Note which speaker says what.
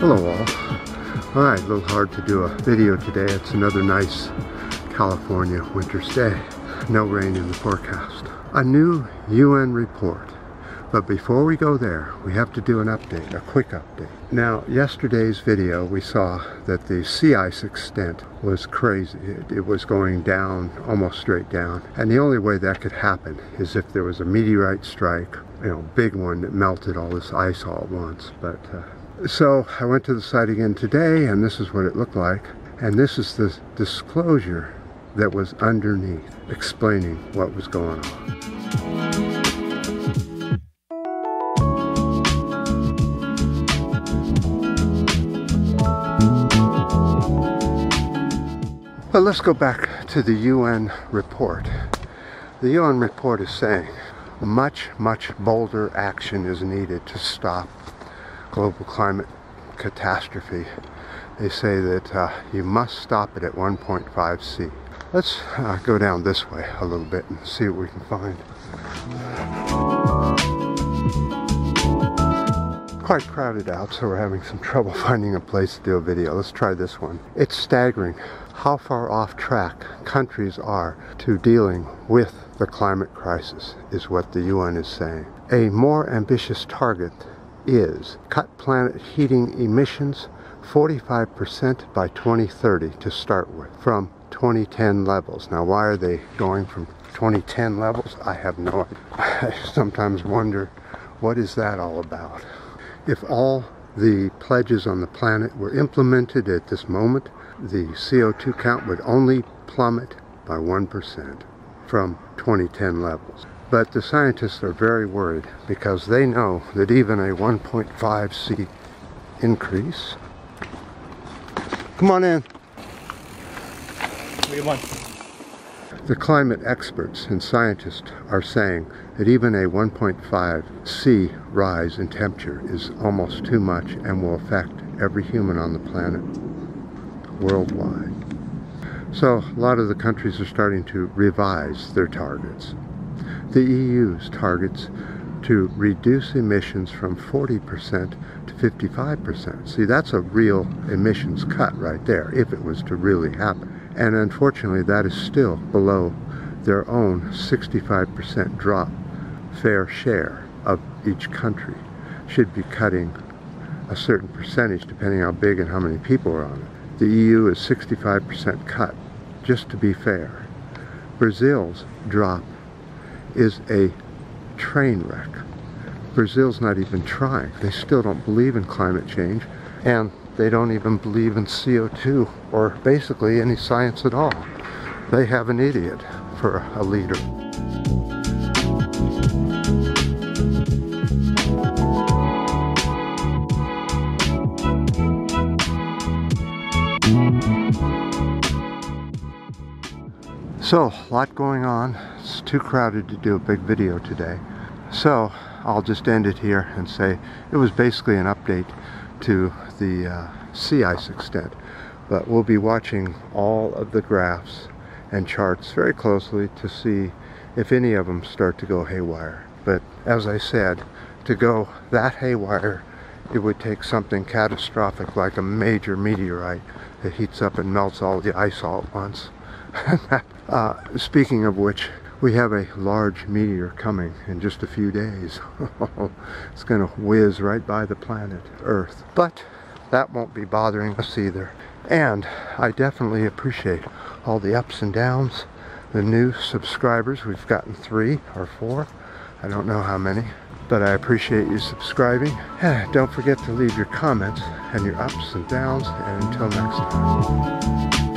Speaker 1: Hello all. Alright, a little hard to do a video today. It's another nice California winter's day. No rain in the forecast. A new UN report. But before we go there, we have to do an update, a quick update. Now, yesterday's video, we saw that the sea ice extent was crazy. It was going down, almost straight down. And the only way that could happen is if there was a meteorite strike, big one that melted all this ice all at once. But so I went to the site again today, and this is what it looked like. And this is the disclosure that was underneath, explaining what was going on. But let's go back to the UN report. The UN report is saying much bolder action is needed to stop global climate catastrophe. They say that you must stop it at 1.5 C. Let's go down this way a little bit and see what we can find. Quite crowded out, so we're having some trouble finding a place to do a video. Let's try this one. It's staggering how far off track countries are to dealing with the climate crisis, is what the UN is saying. A more ambitious target is cut planet heating emissions 45% by 2030 to start with, from 2010 levels. Now, why are they going from 2010 levels? I have no idea. I sometimes wonder, what is that all about? If all the pledges on the planet were implemented at this moment, the CO2 count would only plummet by 1% from 2010 levels. But the scientists are very worried because they know that even a 1.5 C increase... Come on in. What do you want? The climate experts and scientists are saying that even a 1.5 C rise in temperature is almost too much and will affect every human on the planet worldwide. So a lot of the countries are starting to revise their targets. The EU's targets to reduce emissions from 40% to 55%. See, that's a real emissions cut right there, if it was to really happen. And unfortunately, that is still below their own 65% drop. Fair share of each country should be cutting a certain percentage depending how big and how many people are on it. The EU is 65% cut, just to be fair. Brazil's drop is a train wreck. Brazil's not even trying. They still don't believe in climate change, and they don't even believe in CO2 or basically any science at all. They have an idiot for a leader. So, a lot going on. It's too crowded to do a big video today. So, I'll just end it here and say it was basically an update to the sea ice extent. But we'll be watching all of the graphs and charts very closely to see if any of them start to go haywire. But as I said, to go that haywire, it would take something catastrophic like a major meteorite that heats up and melts all the ice all at once. Speaking of which, we have a large meteor coming in just a few days. It's going to whiz right by the planet Earth. But that won't be bothering us either. And I definitely appreciate all the ups and downs, the new subscribers. We've gotten 3 or 4. I don't know how many. But I appreciate you subscribing. Don't forget to leave your comments and your ups and downs. And until next time.